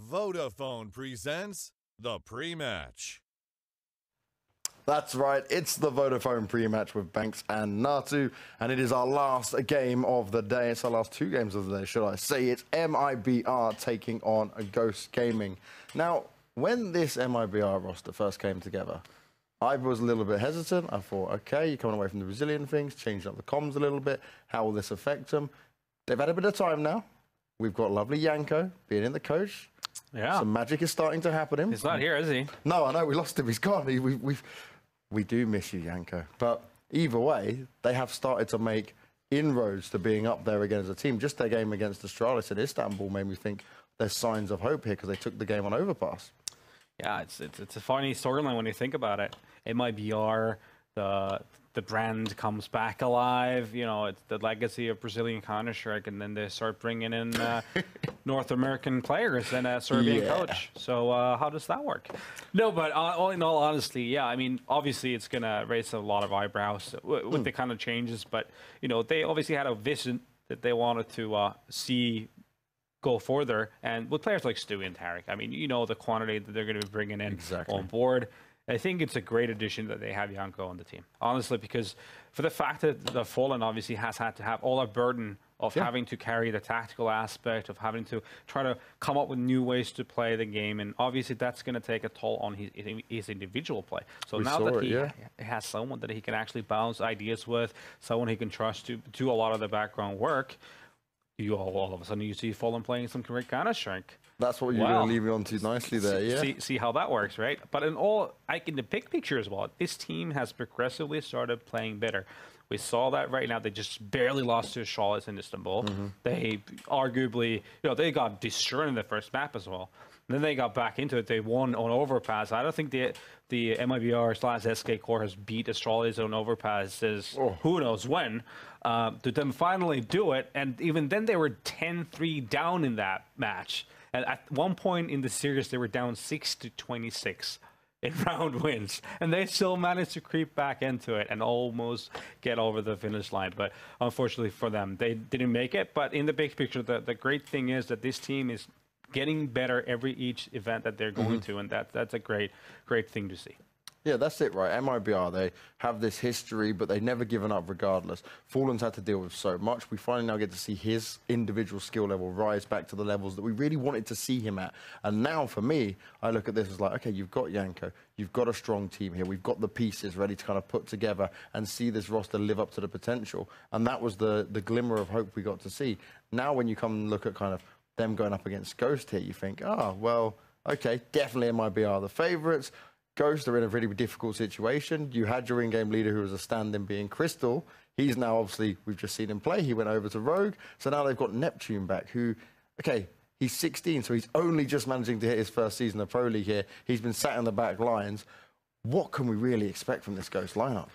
Vodafone presents the pre-match. That's right, it's the Vodafone pre-match with Banks and Natu, and it is our last game of the day. It's our last two games of the day, should I say. It's MIBR taking on a Ghost Gaming. Now, when this MIBR roster first came together, I was a little bit hesitant. I thought, okay, you're coming away from the Brazilian things, changing up the comms a little bit. How will this affect them? They've had a bit of time now. We've got lovely Yanko being in the coach. Yeah. Some magic is starting to happen. He's not here, is he? No, I know. We lost him. He's gone. We do miss you, Yanko. But either way, they have started to make inroads to being up there again as a team. Just their game against Astralis in Istanbul made me think there's signs of hope here because they took the game on overpass. Yeah, it's a funny storyline when you think about it. MIBR, the brand comes back alive. You know, it's the legacy of Brazilian Counter-Strike, and then they start bringing in North American players and a Serbian coach. So how does that work? No, but in all honesty, yeah. I mean, obviously it's gonna raise a lot of eyebrows with the kind of changes, but you know, they obviously had a vision that they wanted to see go further, and with players like Stu and Tarek, I mean, you know, the quantity that they're going to be bringing in on board. I think it's a great addition that they have Yanko on the team, honestly, because for the fact that the Fallen obviously has had to have all that burden of having to carry the tactical aspect, of having to try to come up with new ways to play the game, and obviously that's going to take a toll on his individual play. So now that he has someone that he can actually bounce ideas with, someone he can trust to do a lot of the background work, you all of a sudden you see Fallen playing some great Counter-Strike. That's what you're going to lead me on to nicely there, See how that works, right? But in the big picture as well, this team has progressively started playing better. We saw that right now. They just barely lost to Charlotte in Istanbul. They arguably, you know, they got destroyed in the first map as well. And then they got back into it. They won on overpass. I don't think the MIBR/SK core has beat Astralis on overpass since who knows when. To them finally do it, and even then they were 10-3 down in that match. And at one point in the series, they were down 6-26 in round wins, and they still managed to creep back into it and almost get over the finish line. But unfortunately for them, they didn't make it. But in the big picture, the great thing is that this team is getting better each event that they're going to, and that's a great thing to see. Yeah, that's it, right? MIBR, they have this history, but they've never given up regardless. Fallen's had to deal with so much. We finally now get to see his individual skill level rise back to the levels that we really wanted to see him at. And now, for me, I look at this as like, okay, you've got Yanko. You've got a strong team here. We've got the pieces ready to kind of put together and see this roster live up to the potential. And that was the glimmer of hope we got to see. Now, when you come and look at kind of them going up against Ghost here, you think, well, okay, definitely MIBR the favourites. Ghost are in a really difficult situation. You had your in-game leader who was a stand-in being Crystal. He's now obviously, we've just seen him play. He went over to Rogue. So now they've got Neptune back who, okay, he's 16, so he's only just managing to hit his first season of Pro League here. He's been sat in the back lines. What can we really expect from this Ghost lineup?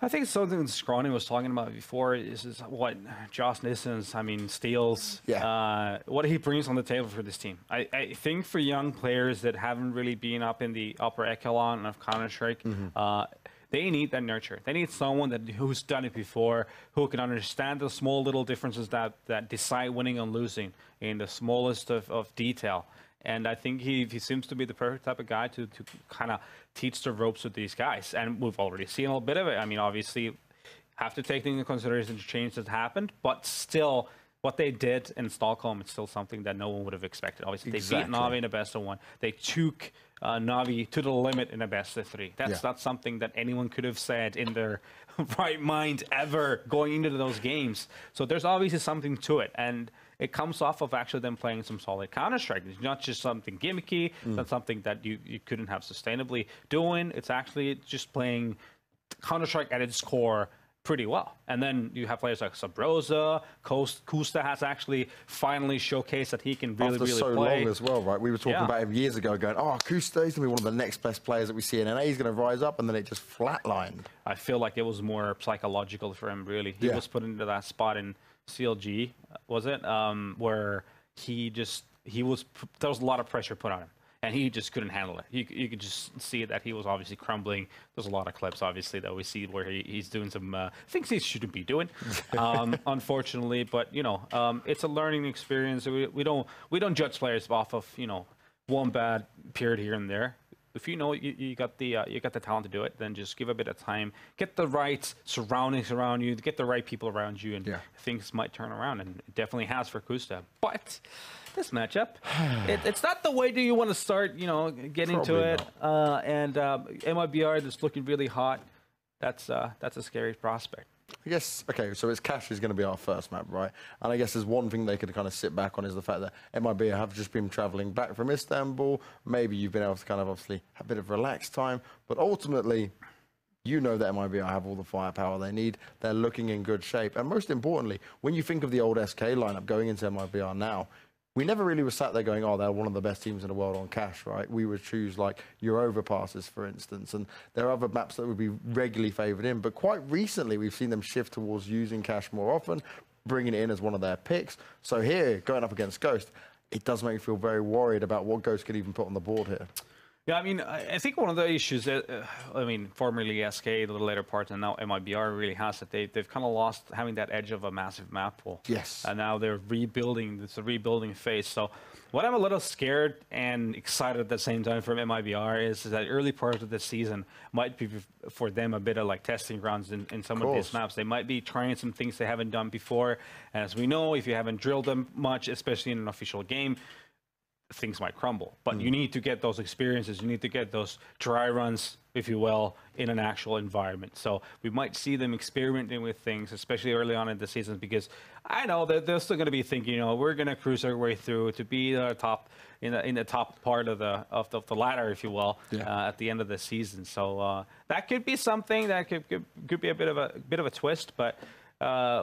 I think something that Scrawny was talking about before is what Josh Nisson's, steals, what he brings on the table for this team. I think for young players that haven't really been up in the upper echelon of Counter-Strike, they need that nurture. They need someone who's done it before, who can understand the small little differences that decide winning and losing in the smallest of detail. And I think he seems to be the perfect type of guy to kind of teach the ropes with these guys. And we've already seen a little bit of it. I mean, obviously, have to take into consideration the change that happened. But still, what they did in Stockholm is still something that no one would have expected. Obviously, they beat Navi in a best of one. They took Navi to the limit in a best of three. That's not something that anyone could have said in their right mind ever going into those games. So there's obviously something to it. And it comes off of actually them playing some solid Counter-Strike. It's not just something gimmicky, not something that you couldn't have sustainably doing. It's actually just playing Counter-Strike at its core pretty well. And then you have players like Sabrosa, Kusta has actually finally showcased that he can really, play. After so long as well, right? We were talking about him years ago going, Kusta is going to be one of the next best players that we see in NA. He's going to rise up, and then it just flatlined. I feel like it was more psychological for him, really. He was put into that spot in CLG, was it? Where there was a lot of pressure put on him, and he just couldn't handle it. You could just see that he was obviously crumbling. There's a lot of clips, obviously, that we see where he's doing some things he shouldn't be doing, unfortunately. But you know, it's a learning experience. We don't judge players off of one bad period here and there. If you know you got the talent to do it, then just give a bit of time, get the right surroundings around you, get the right people around you, and things might turn around. And it definitely has for Kusta. But this matchup, it's not the way do you want to start. Get into it. And MIBR that's looking really hot. That's a scary prospect. I guess, okay, so it's Cash is going to be our first map, right? And I guess there's one thing they could kind of sit back on is the fact that MIBR have just been traveling back from Istanbul. Maybe you've been able to kind of obviously have a bit of relaxed time. But ultimately, you know that MIBR have all the firepower they need. They're looking in good shape. And most importantly, when you think of the old SK lineup going into MIBR now, we never really were sat there going, oh, they're one of the best teams in the world on Cash, right? We would choose like your overpasses, for instance, and there are other maps that would be regularly favoured in. But quite recently, we've seen them shift towards using Cash more often, bringing it in as one of their picks. So here, going up against Ghost, it does make me feel very worried about what Ghost could even put on the board here. Yeah, I mean, I think one of the issues that, formerly SK, the later part, and now MIBR really has it. They've kind of lost having that edge of a massive map pool. Yes. And now they're rebuilding. It's a rebuilding phase. So what I'm a little scared and excited at the same time from MIBR is that early part of the season might be for them a bit of like testing grounds in some of these maps. They might be trying some things they haven't done before. And as we know, if you haven't drilled them much, especially in an official game, things might crumble. But you need to get those experiences. You need to get those dry runs, if you will, in an actual environment. So we might see them experimenting with things, especially early on in the season, because I know that they're still going to be thinking, we're going to cruise our way through to be the top in the top part of the ladder, if you will, at the end of the season. So that could be something that could be a bit of a twist, but.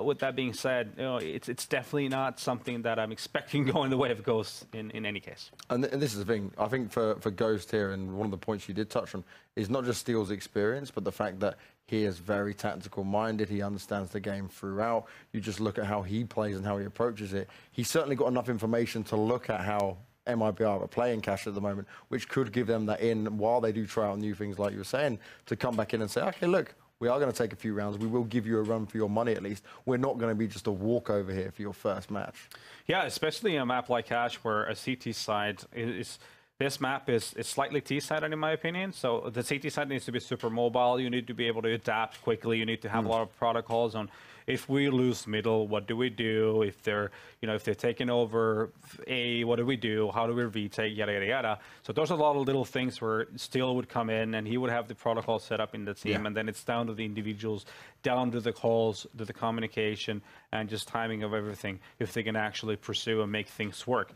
With that being said, it's definitely not something that I'm expecting going the way of Ghost in any case. And this is the thing. I think for Ghost here, and one of the points you did touch on, is not just Steel's experience, but the fact that he is very tactical minded. He understands the game throughout. You just look at how he plays and how he approaches it. He's certainly got enough information to look at how MIBR are playing Cash at the moment, which could give them that in while they do try out new things, like you were saying, to come back in and say, okay, look, we are going to take a few rounds. We will give you a run for your money at least. We're not going to be just a walkover here for your first match. Yeah, especially in a map like Cash where a CT side is... This map is slightly T-sided in my opinion. So the CT side needs to be super mobile. You need to be able to adapt quickly. You need to have a lot of protocols on if we lose middle, what do we do? If they're taking over A, what do we do? How do we retake? Yada, yada, yada. So there's a lot of little things where Steel would come in and he would have the protocol set up in the team. And then it's down to the individuals, down to the calls, to the communication, and just timing of everything if they can actually pursue and make things work.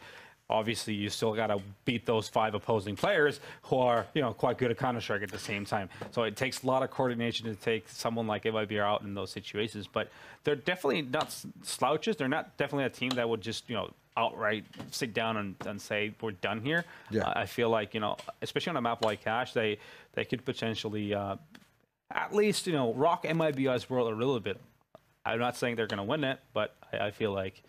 Obviously, you still got to beat those 5 opposing players who are, quite good at Counter-Strike at the same time. So it takes a lot of coordination to take someone like MIBR out in those situations. But they're definitely not slouches. They're not definitely a team that would just, outright sit down and say, we're done here. Yeah. I feel like, especially on a map like Cash, they could potentially at least, rock MIBR's world a little bit. I'm not saying they're going to win it, but I feel like,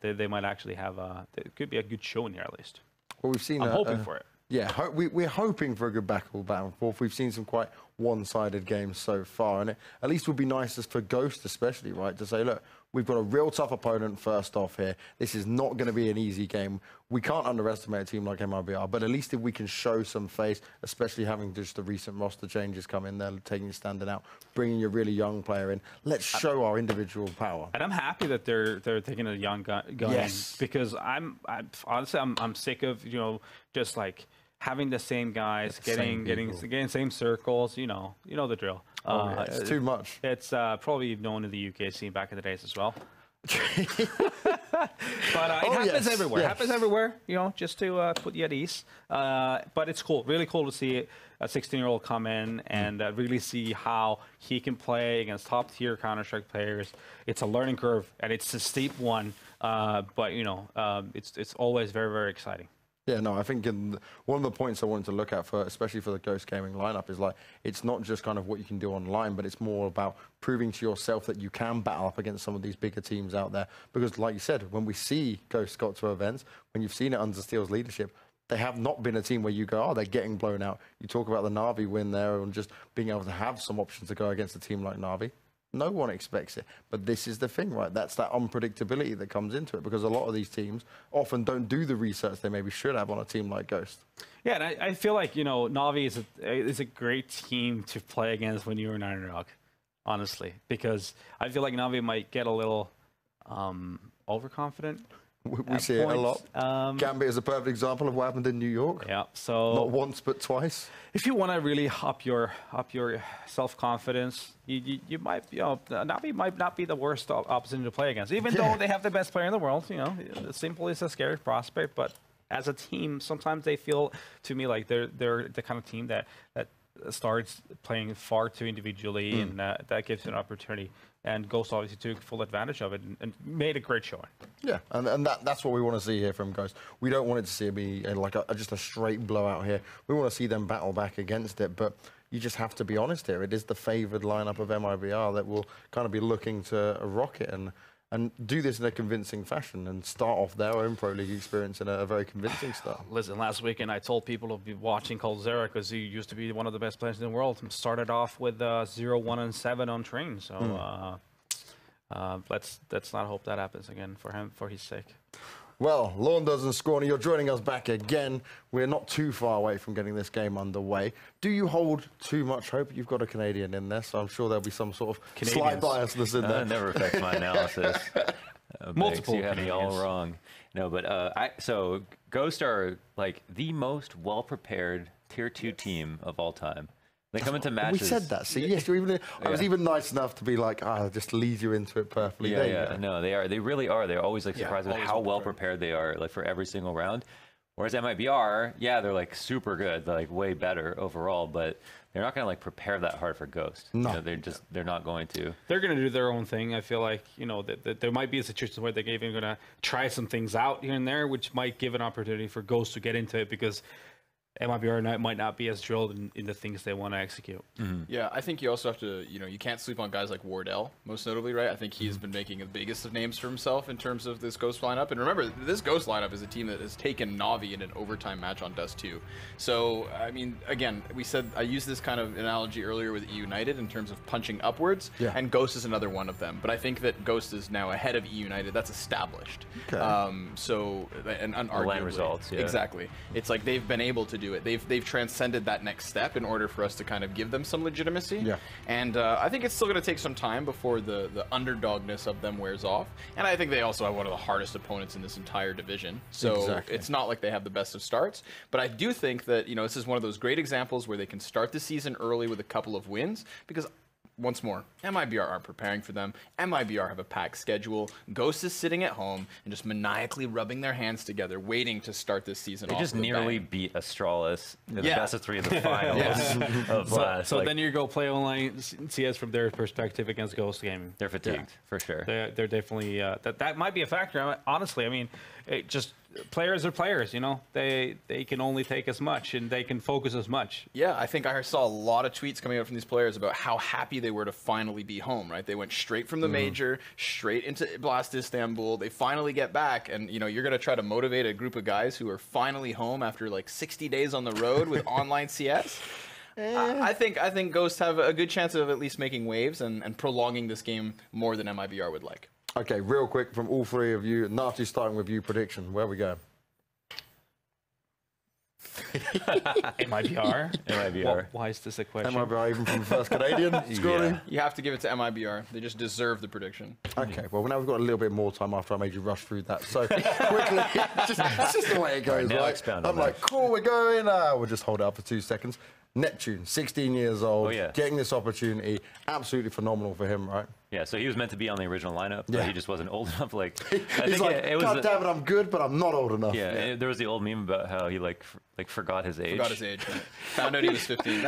they might actually have it could be a good show in here at least. Well, we've seen. I'm hoping for it. Yeah, we're hoping for a good back and forth. We've seen some quite one-sided games so far, and it at least would be nice for Ghost especially, right, to say, look, we've got a real tough opponent first off here. This is not going to be an easy game. We can't underestimate a team like MIBR, but at least if we can show some face, especially having just the recent roster changes come in there, standing out, bringing a really young player in, let's show our individual power. And I'm happy that they're taking a young guy in, because I'm honestly sick of just like having the same guys, getting same circles, you know the drill. It's too much. It's probably known in the UK scene back in the days as well. But it happens everywhere. It happens everywhere, just to put you at ease. But it's cool, really cool to see a 16-year-old come in and really see how he can play against top-tier Counter-Strike players. It's a learning curve, and it's a steep one, but it's always very, very exciting. Yeah, no, I think one of the points I wanted to look at, especially for the Ghost Gaming lineup, is like, it's not just kind of what you can do online, but it's more about proving to yourself that you can battle up against some of these bigger teams out there. Because like you said, when we see Ghost got to events, when you've seen it under Steel's leadership, they have not been a team where you go, oh, they're getting blown out. You talk about the Na'Vi win there and just being able to have some options to go against a team like Na'Vi. No one expects it. But this is the thing, right? That's that unpredictability that comes into it, because a lot of these teams often don't do the research they maybe should have on a team like Ghost. Yeah, and I feel like, Navi is a great team to play against when you're in underdog, honestly, because I feel like Navi might get a little overconfident. We see it a lot. Gambit is a perfect example of what happened in New York. Yeah, so not once but twice. If you want to really up your self-confidence, you might, Navi might not be the worst opposition to play against, even though they have the best player in the world. Simple is a scary prospect, but as a team, sometimes they feel to me like they're the kind of team that starts playing far too individually, and that gives you an opportunity. And Ghost obviously took full advantage of it and made a great showing. Yeah, and that's what we want to see here from Ghost. We don't want it to see it be like just a straight blowout here. We want to see them battle back against it, but you just have to be honest here. It is the favoured lineup of MIBR that will kind of be looking to rock it and do this in a convincing fashion and start off their own Pro League experience in a very convincing style. Listen, last weekend I told people to be watching Coldzera because he used to be one of the best players in the world. And started off with 0-1-7 on train. So let's not hope that happens again for him, for his sake. Well, Launders and Scrawny, you're joining us back again. We're not too far away from getting this game underway. Do you hold too much hope? You've got a Canadian in there, so I'm sure there'll be some sort of slight biasness in there. That never affects my analysis. Multiple you have me all wrong. No, but so Ghost are like the most well-prepared Tier 2 team of all time. They come into matches. We said that. See, yes, I was even nice enough to be like, just lead you into it perfectly. Yeah. No, they are. They really are. They're always like surprised with how well prepared they are, like for every single round. Whereas MIBR, they're like super good. They're like way better overall, but they're not gonna like prepare that hard for Ghost. No, they're not going to. They're gonna do their own thing. I feel like that there might be a situation where they're even gonna try some things out here and there, which might give an opportunity for Ghost to get into it because MIBR might not be as drilled in the things they want to execute. Yeah, I think you also have to, you can't sleep on guys like Wardell, most notably, right? I think he's been making the biggest of names for himself in terms of this Ghost lineup. And remember, this Ghost lineup is a team that has taken Navi in an overtime match on Dust 2. So, I mean, again, I used this kind of analogy earlier with E United in terms of punching upwards, and Ghost is another one of them. But I think that Ghost is now ahead of E United. That's established. Okay. So, and unarguably. Line results, Exactly. It's like they've been able to do it. They've transcended that next step in order for us to kind of give them some legitimacy. Yeah. And I think it's still going to take some time before the underdogness of them wears off. And I think they also have one of the hardest opponents in this entire division. So it's not like they have the best of starts. But I do think that, this is one of those great examples where they can start the season early with a couple of wins because once more, MIBR aren't preparing for them. MIBR have a packed schedule. Ghost is sitting at home and just maniacally rubbing their hands together, waiting to start this season off. They just nearly beat Astralis in the best of 3 in the finals. So then you go play online CS from their perspective against Ghost Gaming. They're fatigued, for sure. They're definitely, that might be a factor. Honestly, I mean, players are players, They can only take as much and they can focus as much. Yeah, I think I saw a lot of tweets coming out from these players about how happy they were to finally be home, right? They went straight from the major, straight into Blast Istanbul. They finally get back, and you're going to try to motivate a group of guys who are finally home after like 60 days on the road with online CS. I think Ghosts have a good chance of at least making waves and prolonging this game more than MIBR would like. Okay, real quick from all three of you. Nati, starting with you, prediction. Where we go? MIBR? MIBR. Why is this a question? MIBR even from the first Canadian? Scrawny? You have to give it to MIBR. They just deserve the prediction. Okay, well, now we've got a little bit more time after I made you rush through that. So, quickly, it's just the way it goes, right? I'm like, cool, we're going. We'll just hold it up for 2 seconds. Neptune, 16 years old, getting this opportunity, absolutely phenomenal for him, right? Yeah, so he was meant to be on the original lineup, but he just wasn't old enough. He's like, God damn it, I'm good, but I'm not old enough. Yeah, there was the old meme about how he forgot his age. Forgot his age. Found out he was 15.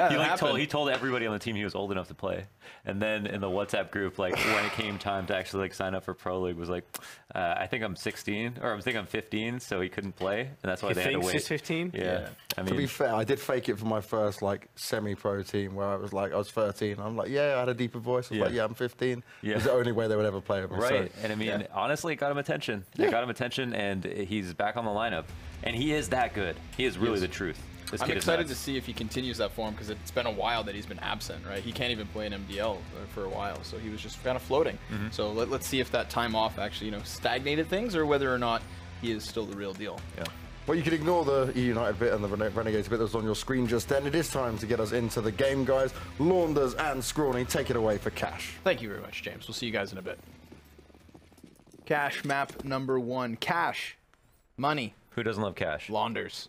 He told everybody on the team he was old enough to play, and then in the WhatsApp group, when it came time to actually sign up for Pro League, was like, I think I'm 16 or I think I'm 15, so he couldn't play, and that's why they had to wait. He's 15. Yeah. I mean, to be fair, I did fake it for my first semi-pro team where I was 13. I'm like, I had a deeper voice. I was like, I'm 15. It's the only way they would ever play him. Right. So, And I mean, honestly, it got him attention. It got him attention, and he's back on the lineup. And he is that good. He is really the truth. I'm excited to see if he continues that form, because it's been a while that he's been absent, right? He can't even play in MDL for a while, so he was just kind of floating. So let's see if that time off actually, stagnated things, or whether or not he is still the real deal. Yeah. Well, you can ignore the E-United bit and the Renegades bit that was on your screen just then. It is time to get us into the game, guys. Launders and Scrawny, take it away for Cash. Thank you very much, James. We'll see you guys in a bit. Cash map number 1. Cash. Money. Who doesn't love cash? Launders.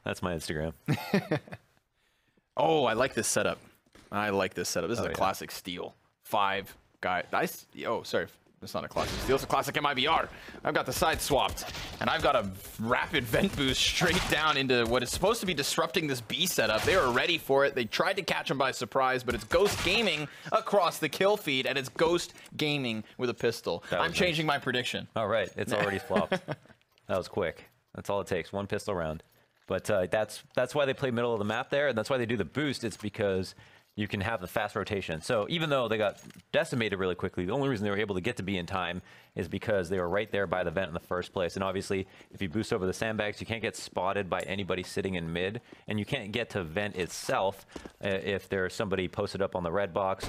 That's my Instagram. Oh, I like this setup. This is a yeah. classic Steel. 5 guy. Oh, sorry. It's not a classic Steel. It's a classic MIBR. I've got the side swapped, and I've got a rapid vent boost straight down into what is supposed to be disrupting this B setup. They were ready for it. They tried to catch him by surprise, but it's Ghost Gaming across the kill feed, and it's Ghost Gaming with a pistol. I'm changing my prediction. All right. It's already flopped. That was quick. That's all it takes. 1 pistol round. But that's why they play middle of the map there, and that's why they do the boost. It's because you can have the fast rotation. So even though they got decimated really quickly, the only reason they were able to get to B in time is because they were right there by the vent in the first place. And obviously, if you boost over the sandbags, you can't get spotted by anybody sitting in mid, and you can't get to vent itself if there's somebody posted up on the red box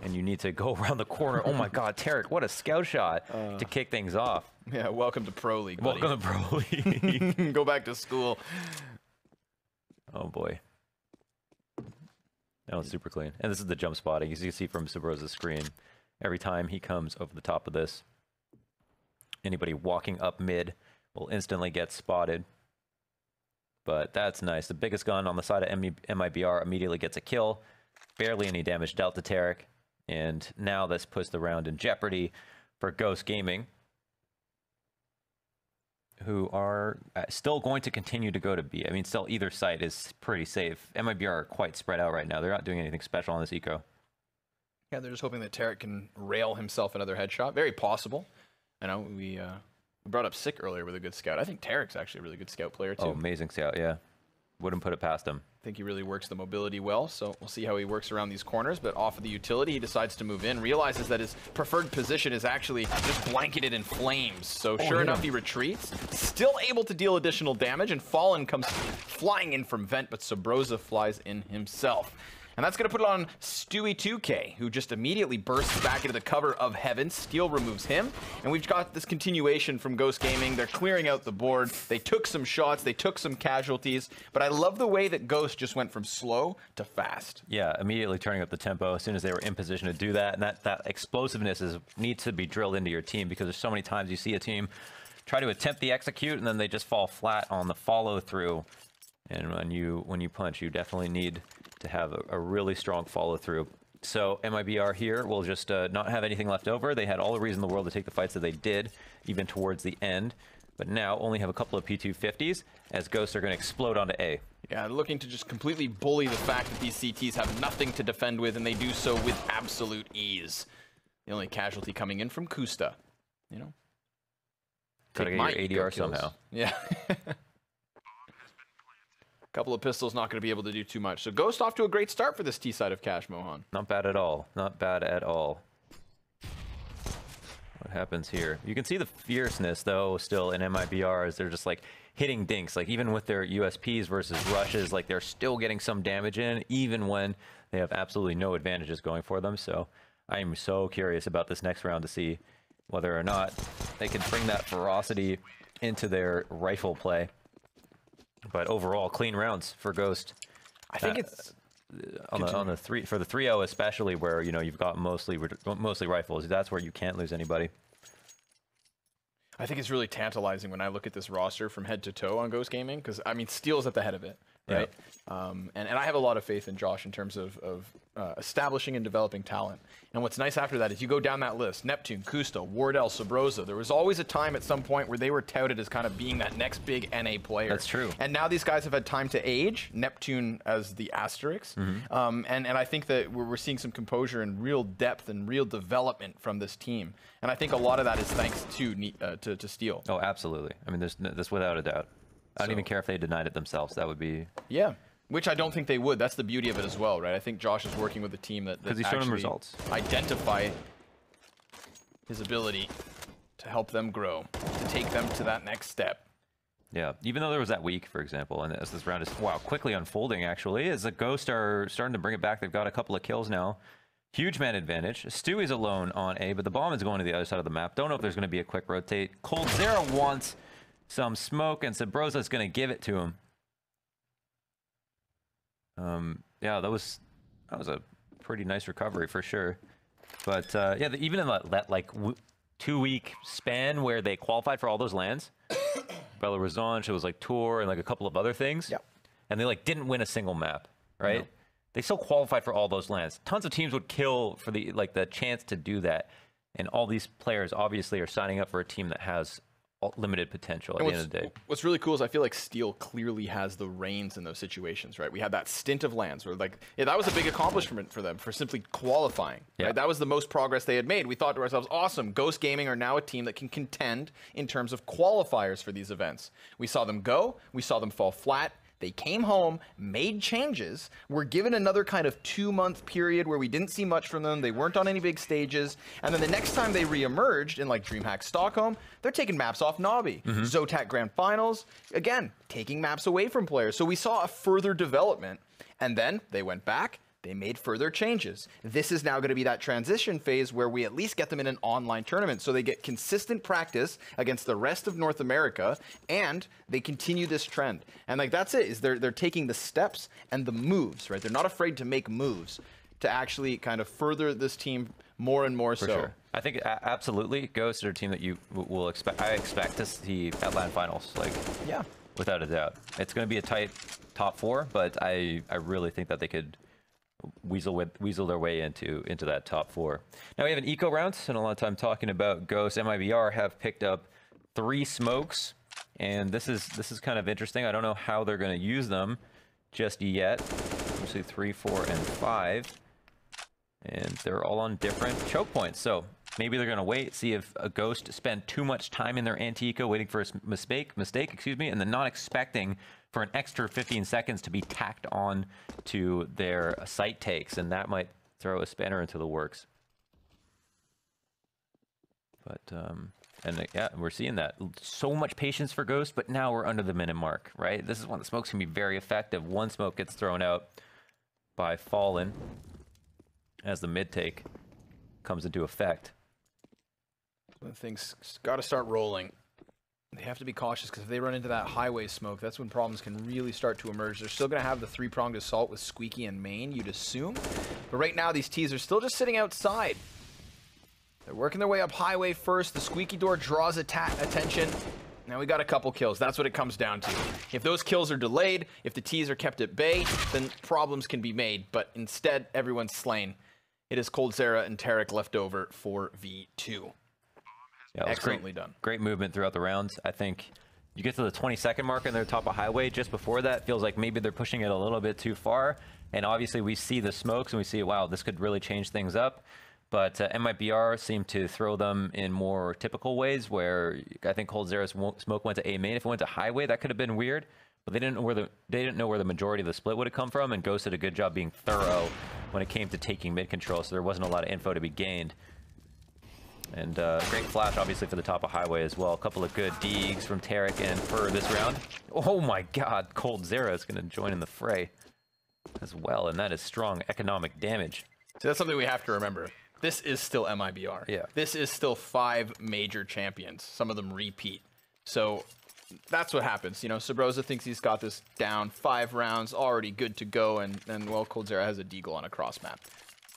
and you need to go around the corner. Oh my God, Tarek, what a scout shot to kick things off. Yeah, welcome to Pro League, buddy. Welcome to Pro League. Go back to school. Oh boy. That was super clean. And this is the jump spotting. As you see from Sabrosa's screen, every time he comes over the top of this, anybody walking up mid will instantly get spotted. But that's nice. The biggest gun on the side of MIBR immediately gets a kill. Barely any damage dealt to Tarek. And now this puts the round in jeopardy for Ghost Gaming, who are still going to continue to go to B. I mean, still either site is pretty safe. MIBR are quite spread out right now. They're not doing anything special on this eco. Yeah, they're just hoping that Tarek can rail himself another headshot. Very possible. I know we brought up Sick earlier with a good scout. I think Tarek's actually a really good scout player too. Oh, amazing scout, yeah. Wouldn't put it past him. I think he really works the mobility well, so we'll see how he works around these corners. But off of the utility, he decides to move in, realizes that his preferred position is actually just blanketed in flames. So sure enough, he retreats, still able to deal additional damage, and Fallen comes flying in from vent, but Sabrosa flies in himself. And that's going to put it on Stewie2K, who just immediately bursts back into the cover of Heaven. Steel removes him. And we've got this continuation from Ghost Gaming. They're clearing out the board. They took some shots. They took some casualties. But I love the way that Ghost just went from slow to fast. Yeah, immediately turning up the tempo as soon as they were in position to do that. And that explosiveness needs to be drilled into your team, because there's so many times you see a team try to attempt the execute and then they just fall flat on the follow through. And when you punch, you definitely need to have a really strong follow through. So MIBR here will just not have anything left over. They had all the reason in the world to take the fights that they did, even towards the end. But now only have a couple of P250s, as Ghosts are going to explode onto A. Yeah, looking to just completely bully the fact that these CTs have nothing to defend with, and they do so with absolute ease. The only casualty coming in from Kusta, you know. Gotta get your ADR somehow. Yeah. Couple of pistols, not going to be able to do too much. So Ghost off to a great start for this T side of Cash, Mohan. Not bad at all. Not bad at all. What happens here? You can see the fierceness, though, still in MIBR, as they're just like hitting dinks. Like even with their USPs versus rushes, like they're still getting some damage in, even when they have absolutely no advantages going for them. So I am so curious about this next round to see whether or not they can bring that ferocity into their rifle play. But overall, clean rounds for Ghost. I think it's for the 3-0 especially, where you've got mostly rifles. That's where you can't lose anybody. I think it's really tantalizing when I look at this roster from head to toe on Ghost Gaming, because I mean, Steel's at the head of it, right? Yeah. And I have a lot of faith in Josh in terms of establishing and developing talent. And what's nice after that is you go down that list: Neptune, Kusta, Wardell, Sabrosa. There was always a time at some point where they were touted as kind of being that next big NA player. That's true. And now these guys have had time to age. Neptune as the asterisk. Mm-hmm. And I think that we're seeing some composure and real depth and real development from this team. And I think a lot of that is thanks to Steel. Oh, absolutely. I mean, there's without a doubt. I don't even care if they denied it themselves. That would be... Yeah. Which I don't think they would. That's the beauty of it as well, right? I think Josh is working with a team that he's showing them results. Identify his ability to help them grow, to take them to that next step. Yeah, even though there was that week, for example, and as this round is, wow, quickly unfolding, actually, as the Ghost are starting to bring it back. They've got a couple of kills now. Huge man advantage. Stewie's alone on A, but the bomb is going to the other side of the map. Don't know if there's going to be a quick rotate. coldzera wants some smoke, and Sabrosa's going to give it to him. Yeah, that was a pretty nice recovery for sure. But yeah, even in that like 2-week span where they qualified for all those lands, Belo Horizonte, it was like Tour and like a couple of other things. Yep. And they like didn't win a single map, right? No. They still qualified for all those lands. Tons of teams would kill for the chance to do that. And all these players obviously are signing up for a team that has limited potential at the end of the day. What's really cool is I feel like Steel clearly has the reins in those situations, right? We had that stint of lands where that was a big accomplishment for them for simply qualifying. Yeah. Right? That was the most progress they had made. We thought to ourselves, awesome, Ghost Gaming are now a team that can contend in terms of qualifiers for these events. We saw them go, we saw them fall flat. They came home, made changes, were given another kind of 2-month period where we didn't see much from them. They weren't on any big stages. And then the next time they re-emerged in like DreamHack Stockholm, they're taking maps off Nobby. Zotac Grand Finals, again, taking maps away from players. So we saw a further development. And then they went back. They made further changes. This is now going to be that transition phase where we at least get them in an online tournament so they get consistent practice against the rest of North America and they continue this trend. And like that's it, is they're taking the steps and the moves, right? They're not afraid to make moves to actually kind of further this team more and more so. Sure. I think absolutely Ghosts are a team that you will expect. I expect to see at LAN finals, like yeah, without a doubt. It's going to be a tight top 4, but I really think that they could weasel their way into that top 4. Now we have an eco round, and a lot of time talking about Ghost. MIBR have picked up 3 smokes, and this is kind of interesting. I don't know how they're going to use them just yet. Obviously 3, 4, and 5, and they're all on different choke points. So maybe they're going to wait, see if a Ghost spent too much time in their anti-eco waiting for a mistake, and then not expecting for an extra 15 seconds to be tacked on to their site takes, and that might throw a spanner into the works. But and yeah, we're seeing that. So much patience for Ghost, but now we're under the minute mark, right? This is when the smokes can be very effective. One smoke gets thrown out by Fallen as the mid take comes into effect. When things got to start rolling, they have to be cautious because if they run into that highway smoke, that's when problems can really start to emerge. They're still going to have the 3-pronged assault with Squeaky and Main, you'd assume. But right now, these T's are still just sitting outside. They're working their way up highway first. The Squeaky door draws attention. Now we got a couple kills. That's what it comes down to. If those kills are delayed, if the T's are kept at bay, then problems can be made. But instead, everyone's slain. It is coldzera and Tarek left over for V2. Yeah, excellently done. Great movement throughout the rounds. I think you get to the 20-second mark and they're top of highway. Just before that, feels like maybe they're pushing it a little bit too far. And obviously we see the smokes and we see, wow, this could really change things up. But MIBR seemed to throw them in more typical ways where I think coldzera's smoke went to A main. If it went to highway, that could have been weird. But they didn't know where the majority of the split would have come from. And Ghost did a good job being thorough when it came to taking mid control. So there wasn't a lot of info to be gained. And great flash, obviously, for the top of highway as well. A couple of good deegs from Tarek and Fur this round. Oh my god, coldzera is going to join in the fray as well. And that is strong economic damage. So that's something we have to remember. This is still MIBR. Yeah. This is still 5 major champions. Some of them repeat. So that's what happens. You know, Sabrosa thinks he's got this down. 5 rounds, already good to go. And well, coldzera has a deagle on a cross map.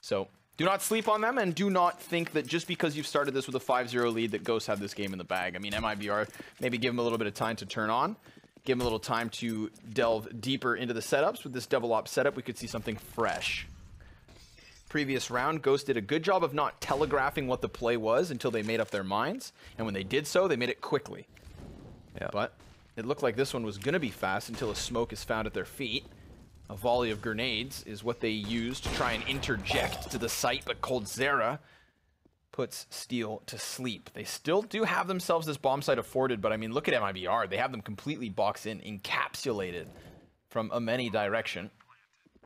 So do not sleep on them, and do not think that just because you've started this with a 5-0 lead that Ghosts have this game in the bag. I mean, MIBR, maybe give them a little bit of time to turn on. Give them a little time to delve deeper into the setups. With this double op setup, we could see something fresh. Previous round, Ghost did a good job of not telegraphing what the play was until they made up their minds. And when they did so, they made it quickly. Yeah. But it looked like this one was going to be fast until a smoke is found at their feet. A volley of grenades is what they use to try and interject to the site, but coldzera puts Steel to sleep. They still do have themselves this bomb site afforded, but I mean, look at MIBR. They have them completely boxed in, encapsulated from a many direction.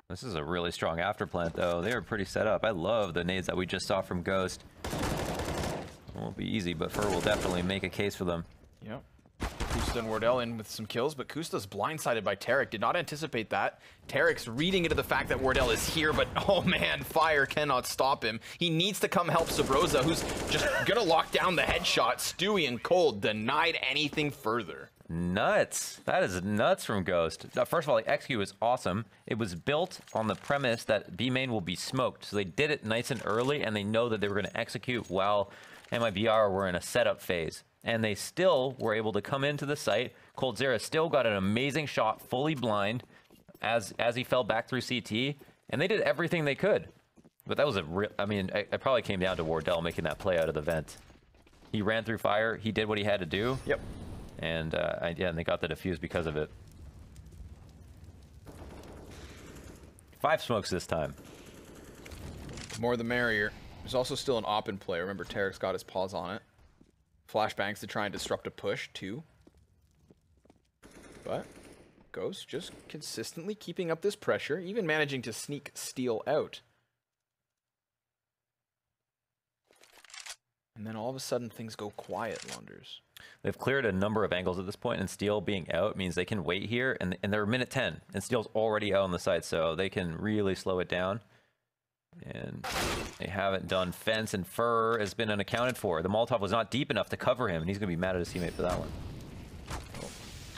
This is a really strong afterplant, though. They are pretty set up. I love the nades that we just saw from Ghost. It won't be easy, but Fur will definitely make a case for them. Yep. Kusta and Wardell in with some kills, but Kusta's blindsided by Tarek. Did not anticipate that. Tarek's reading into the fact that Wardell is here, but oh man, Fire cannot stop him. He needs to come help Sabrosa, who's just gonna lock down the headshot. Stewie and Cold denied anything further. Nuts. That is nuts from Ghost. First of all, the XQ is awesome. It was built on the premise that B main will be smoked. So they did it nice and early, and they know that they were going to execute while MIBR were in a setup phase. And they still were able to come into the site. Coldzera still got an amazing shot, fully blind, as he fell back through CT. And they did everything they could. But that was a real... I mean, it probably came down to Wardell making that play out of the vent. He ran through Fire. He did what he had to do. Yep. And yeah, and they got the defuse because of it. 5 smokes this time. The more the merrier. There's also still an op in play. Remember, Tarek's got his paws on it. Flashbangs to try and disrupt a push, too. But Ghost just consistently keeping up this pressure, even managing to sneak Steel out. And then all of a sudden, things go quiet, Wonders. They've cleared a number of angles at this point, and Steel being out means they can wait here, and they're minute 10, and Steel's already out on the side, so they can really slow it down. And they haven't done Fence, and Fur has been unaccounted for. The Molotov was not deep enough to cover him, and he's going to be mad at his teammate for that one.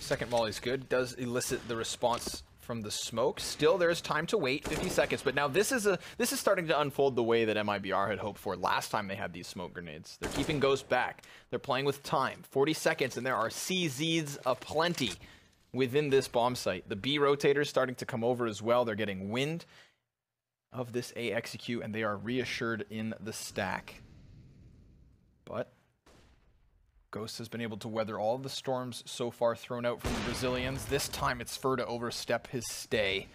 Second volley's good. Does elicit the response from the smoke. Still, there is time to wait, 50 seconds. But now this is starting to unfold the way that MIBR had hoped for last time they had these smoke grenades. They're keeping Ghost back. They're playing with time. 40 seconds, and there are CZs aplenty within this bomb site. The B rotators starting to come over as well. They're getting wind of this A execute, and they are reassured in the stack. But Ghost has been able to weather all of the storms so far thrown out from the Brazilians. This time it's Fur to overstep his stay.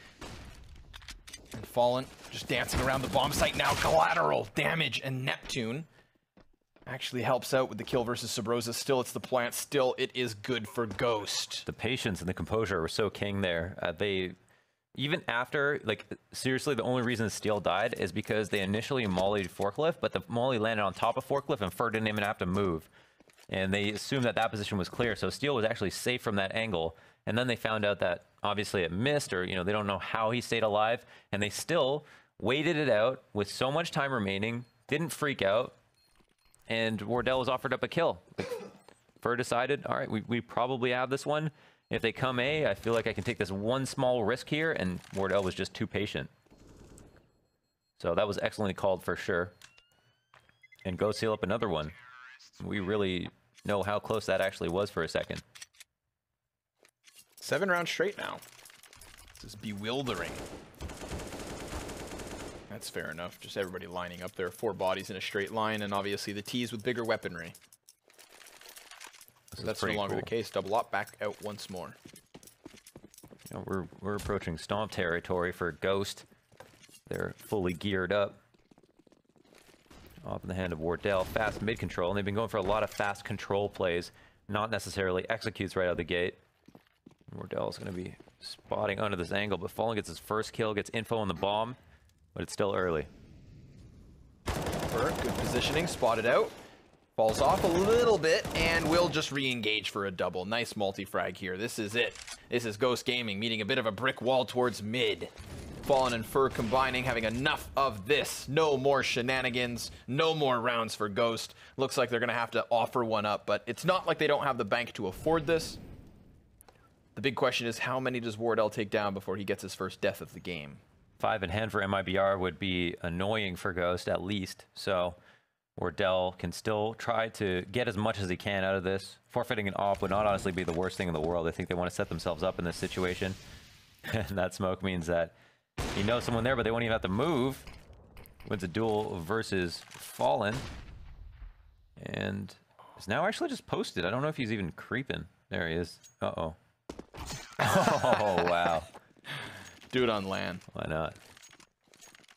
And Fallen just dancing around the bomb site now. Collateral damage, and Neptune actually helps out with the kill versus Sabrosa. Still, it's the plant. Still, it is good for Ghost. The patience and the composure were so king there. They, even after, like, seriously, the only reason Steel died is because they initially mollied Forklift, but the molly landed on top of Forklift and Fur didn't even have to move. And they assumed that that position was clear, so Steel was actually safe from that angle. And then they found out that obviously it missed, or they don't know how he stayed alive, and they still waited it out with so much time remaining, didn't freak out, and Wardell was offered up a kill. Fur decided, all right, we probably have this one. If they come A, I feel like I can take this one small risk here, and Wardell was just too patient. So that was excellently called for sure. And go seal up another one. We really know how close that actually was for a second. 7 rounds straight now. This is bewildering. That's fair enough. Just everybody lining up there. 4 bodies in a straight line, and obviously the T's with bigger weaponry. So that's no longer the case. Double up, back out once more. We're approaching Stomp territory for Ghost. They're fully geared up. Off in the hand of Wardell, fast mid control, and they've been going for a lot of fast control plays, not necessarily executes right out of the gate. Wardell's going to be spotting under this angle, but Fallen gets his first kill, gets info on the bomb, but it's still early. Good positioning, spotted out. Falls off a little bit, and will just re-engage for a double. Nice multi-frag here. This is it. This is Ghost Gaming meeting a bit of a brick wall towards mid. Fallen and Fur combining, having enough of this. No more shenanigans, no more rounds for Ghost. Looks like they're going to have to offer one up, but it's not like they don't have the bank to afford this. The big question is, how many does Wardell take down before he gets his first death of the game? 5 in hand for MIBR would be annoying for Ghost, at least. So Wardell can still try to get as much as he can out of this. Forfeiting an off would not honestly be the worst thing in the world. I think they want to set themselves up in this situation. And that smoke means that he knows someone there, but they won't even have to move. Wins a duel versus Fallen. And is now actually just posted. I don't know if he's even creeping. There he is. Uh-oh. Oh, wow. Do it on land. Why not?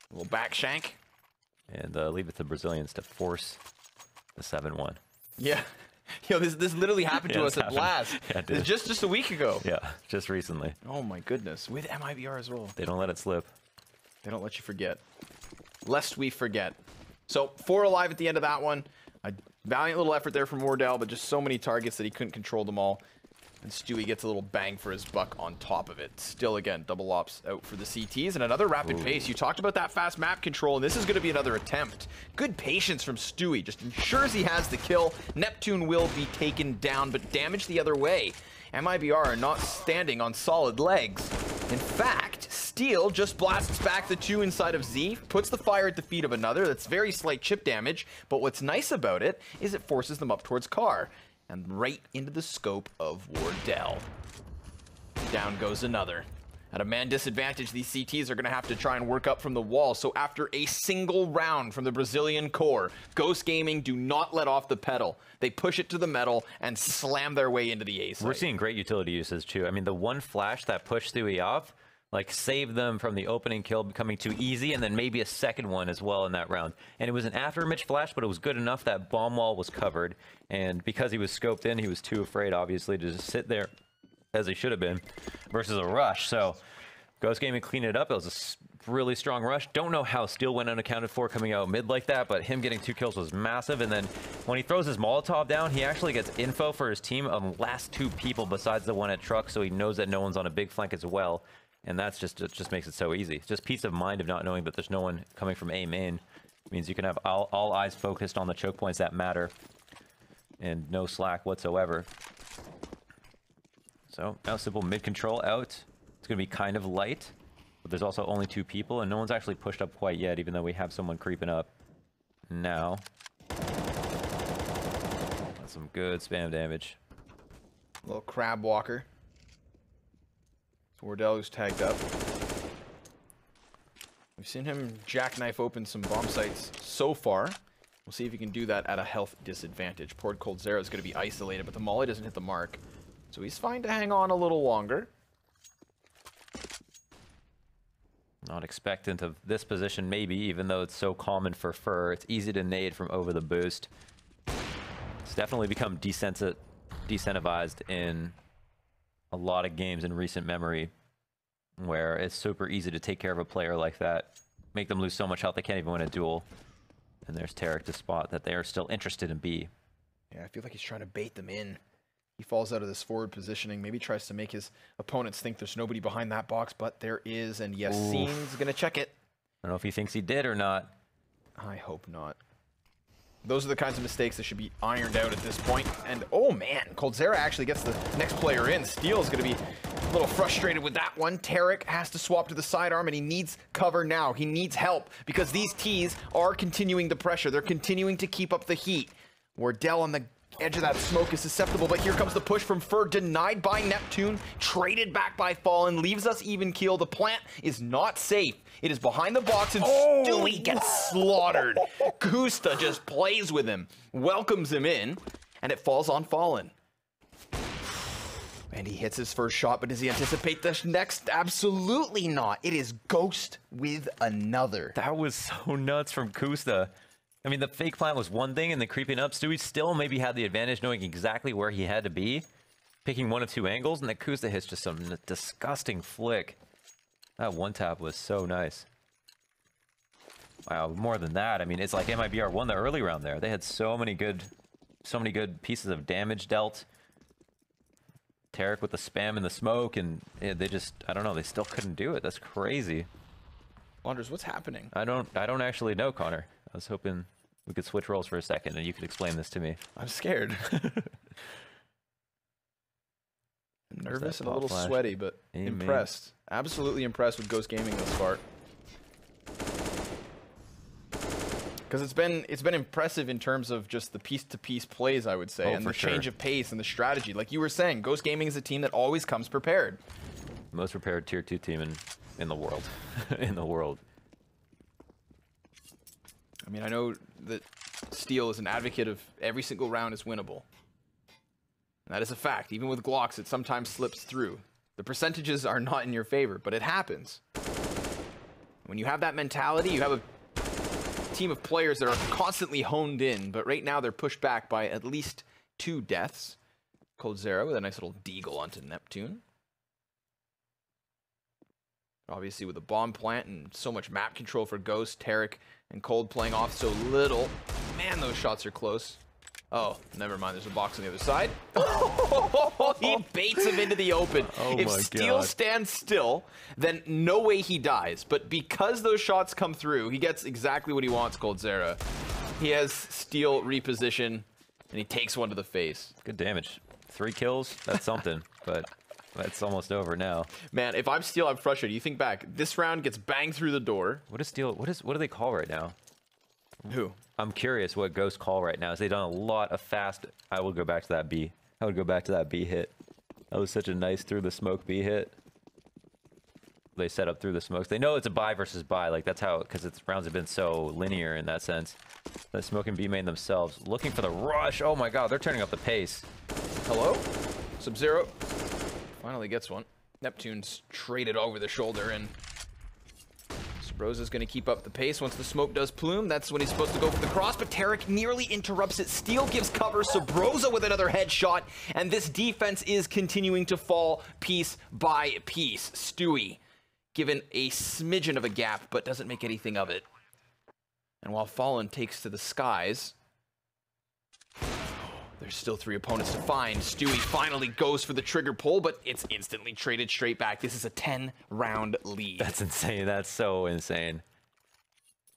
A little back shank. And leave it to Brazilians to force the 7-1. Yeah. Yo, this literally happened to us at Blast. Yeah, it did. Just a week ago. Yeah, just recently. Oh my goodness, with MIBR as well. They don't let it slip. They don't let you forget. Lest we forget. So 4 alive at the end of that one. A valiant little effort there from Wardell, but just so many targets that he couldn't control them all. And Stewie gets a little bang for his buck on top of it. Still, again, double ops out for the CTs. And another rapid pace. You talked about that fast map control, and this is going to be another attempt. Good patience from Stewie. Just ensures he has the kill. Neptune will be taken down, but damage the other way. MIBR are not standing on solid legs. In fact, Steel just blasts back the 2 inside of Z, puts the fire at the feet of another. That's very slight chip damage, but what's nice about it is it forces them up towards Car. And right into the scope of Wardell. Down goes another. At a man disadvantage, these CTs are going to have to try and work up from the wall. So after a single round from the Brazilian core, Ghost Gaming do not let off the pedal. They push it to the metal and slam their way into the A site. We're seeing great utility usage too. I mean, the one flash that pushed Stewie off, like, saved them from the opening kill becoming too easy, and then maybe a second one as well in that round. And it was an after-image flash, but it was good enough that bomb wall was covered. And because he was scoped in, he was too afraid, obviously, to just sit there as he should have been versus a rush. So Ghost Gaming cleaned it up. It was a really strong rush. Don't know how Steel went unaccounted for coming out mid like that, but him getting 2 kills was massive. And then when he throws his Molotov down, he actually gets info for his team on the last 2 people besides the one at truck, so he knows that no one's on a big flank as well. And that's just makes it so easy. Just peace of mind of not knowing that there's no one coming from A main. It means you can have all eyes focused on the choke points that matter. And no slack whatsoever. So now simple mid control out. It's going to be kind of light. But there's also only 2 people. And no one's actually pushed up quite yet, even though we have someone creeping up now. That's some good spam damage. A little crab walker. Wardell who's tagged up. We've seen him jackknife open some bomb sites so far. We'll see if he can do that at a health disadvantage. Poured Cold Zero is going to be isolated, but the molly doesn't hit the mark. So he's fine to hang on a little longer. Not expectant of this position, maybe, even though it's so common for Fur. It's easy to nade from over the boost. It's definitely become decentivized in a lot of games in recent memory, where it's super easy to take care of a player like that, make them lose so much health they can't even win a duel. And there's Tarek to spot that they are still interested in B. Yeah, I feel like he's trying to bait them in. He falls out of this forward positioning, maybe tries to make his opponents think there's nobody behind that box, but there is, and Yassine's going to check it. I don't know if he thinks he did or not. I hope not. Those are the kinds of mistakes that should be ironed out at this point. And, oh man, Coldzera actually gets the next player in. Steel's going to be a little frustrated with that one. Tarek has to swap to the sidearm, and he needs cover now. He needs help, because these Ts are continuing the pressure. They're continuing to keep up the heat. Wardell on the edge of that smoke is susceptible, but here comes the push from Fur, denied by Neptune, traded back by Fallen, leaves us even keel. The plant is not safe. It is behind the box, and Stewie gets slaughtered. Gusta just plays with him, welcomes him in, and it falls on Fallen. And he hits his first shot, but does he anticipate the next? Absolutely not. It is Ghost with another. That was so nuts from Gusta. I mean, the fake plant was one thing, and then creeping up, Stewie still maybe had the advantage knowing exactly where he had to be, picking 1 of 2 angles, and then Gusta hits just some disgusting flick. That one tap was so nice. Wow, more than that, I mean, it's like MIBR won the early round there. They had so many good pieces of damage dealt. Tarek with the spam and the smoke, and they just, I don't know, they still couldn't do it. That's crazy. Wonders, what's happening? I don't actually know, Connor. I was hoping we could switch roles for a second and you could explain this to me. I'm scared. I'm nervous and a little sweaty, but impressed. Absolutely impressed with Ghost Gaming thus far. Because it's been impressive in terms of just the piece-to-piece plays, I would say, and the change of pace and the strategy. Like you were saying, Ghost Gaming is a team that always comes prepared. Most prepared tier 2 team in the world. In the world. I mean, I know that Steel is an advocate of every single round is winnable. That is a fact. Even with Glocks, it sometimes slips through. The percentages are not in your favor, but it happens. When you have that mentality, you have a team of players that are constantly honed in, but right now they're pushed back by at least 2 deaths. coldzera with a nice little deagle onto Neptune. Obviously with a bomb plant and so much map control for Ghost, Tarek, and Cold playing off so little. Man, those shots are close. Oh, never mind. There's a box on the other side. He baits him into the open. Oh if my Steel God. stands still, then no way he dies. But because those shots come through, he gets exactly what he wants, coldzera. He has Steel reposition, and he takes one to the face. Good damage. 3 kills. That's something. But it's almost over now. Man, if I'm Steel, I'm frustrated. You think back. This round gets banged through the door. What is Steel? What do they call right now? Who? I'm curious what Ghost call right now. Is they've done a lot of fast. I will go back to that B. I would go back to that B hit. That was such a nice through the smoke B hit. They set up through the smokes. They know it's a buy versus buy. Like that's how, because its rounds have been so linear in that sense. The smoke and B main themselves looking for the rush. Oh my God, they're turning up the pace. Hello? Sub-Zero finally gets one. Neptune's traded over the shoulder, and Sabrosa's going to keep up the pace. Once the smoke does plume, that's when he's supposed to go for the cross, but Tarek nearly interrupts it. Steel gives cover, Sabrosa with another headshot, and this defense is continuing to fall piece by piece. Stewie given a smidgen of a gap, but doesn't make anything of it. And while Fallen takes to the skies, there's still 3 opponents to find. Stewie finally goes for the trigger pull, but it's instantly traded straight back. This is a 10-round lead. That's insane. That's so insane.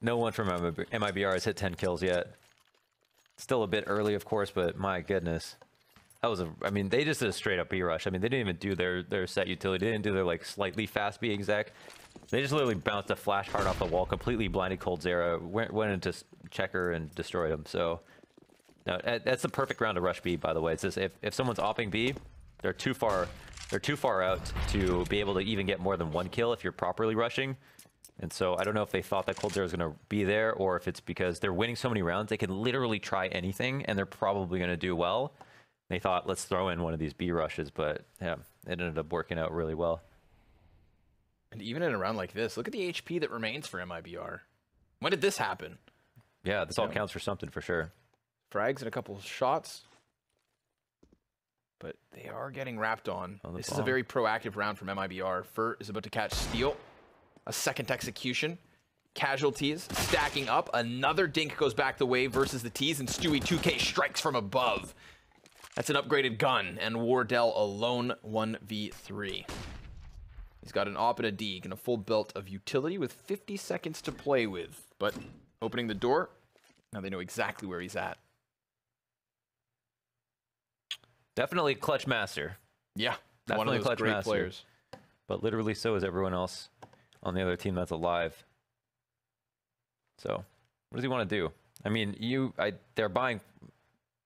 No one from MIBR has hit 10 kills yet. Still a bit early, of course, but my goodness. That was I mean, they just did a straight up B rush. I mean, they didn't even do their set utility. They didn't do their like slightly fast B exec. They just literally bounced a flash hard off the wall, completely blinded coldzera, went into checker and destroyed him. So no, that's the perfect round to rush B, by the way. It's just if someone's opping B, they're too far out to be able to even get more than 1 kill if you're properly rushing. And so I don't know if they thought that coldzera was going to be there, or if it's because they're winning so many rounds, they can literally try anything, and they're probably going to do well. They thought, let's throw in one of these B rushes, but yeah, it ended up working out really well. And even in a round like this, look at the HP that remains for MIBR. When did this happen? Yeah, this all counts for something for sure. Frags and a couple of shots. But they are getting wrapped on. This is a very proactive round from MIBR. Fur is about to catch Steel. A second execution. Casualties stacking up. Another dink goes back the way versus the T's, and Stewie 2K strikes from above. That's an upgraded gun, and Wardell alone 1v3. He's got an op and a deke and a full belt of utility with 50 seconds to play with. But opening the door, now they know exactly where he's at. Definitely clutch master. Yeah, definitely one of those clutch great master. players. But literally so is everyone else on the other team that's alive. So what does he want to do? I mean, they're buying.